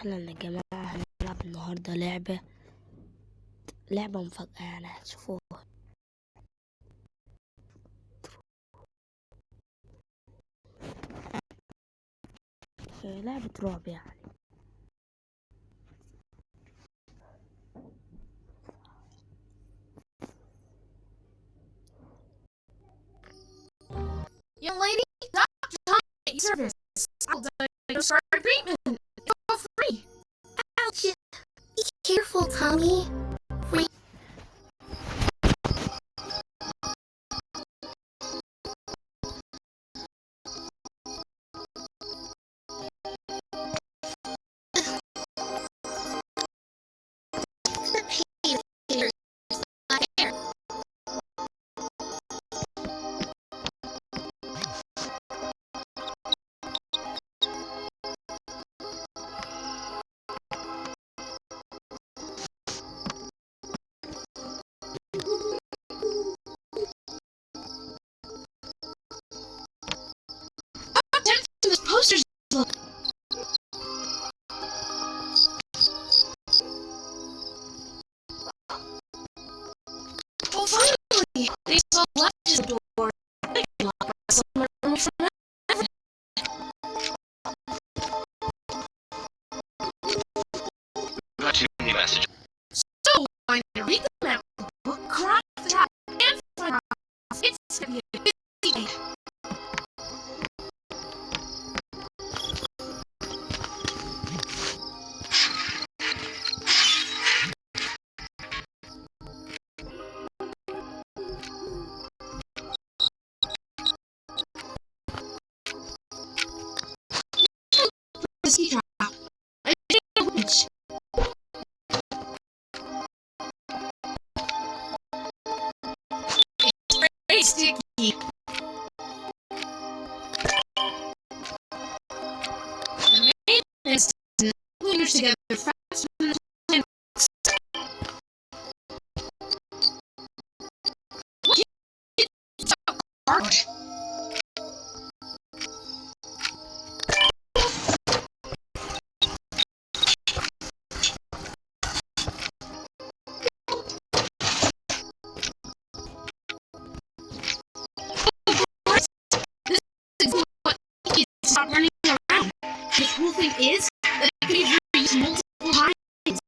أهلا يا جماعة، هنلعب النهاردة لعبة مفاجأة، يعني هتشوفوها. لعبة رعب يعني. Young lady, Dr. Tommy at your service. I'll start treatment. Go free. Ouch! Be careful, Tommy. Attention to the posters. Look. Oh, finally! They saw latches at the door. They can lock us in the room from everything. Got two new messages. So, I need to read them out. Book, crack the top, and find off. It's gonna be a busy day. Busy drop. I didn't know which. Very sticky. The main is to glue yours together faster than the plan works. It's so hard. This is what you stop running around. The cool thing is that it can be reused multiple times.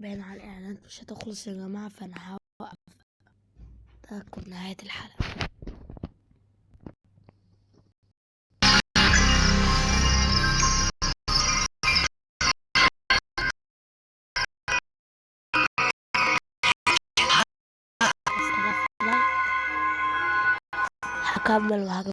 باين على الإعلانات مش هتخلص يا جماعة، فأنا هوقف. ده تكون نهاية الحلقة. هكمل وهجيب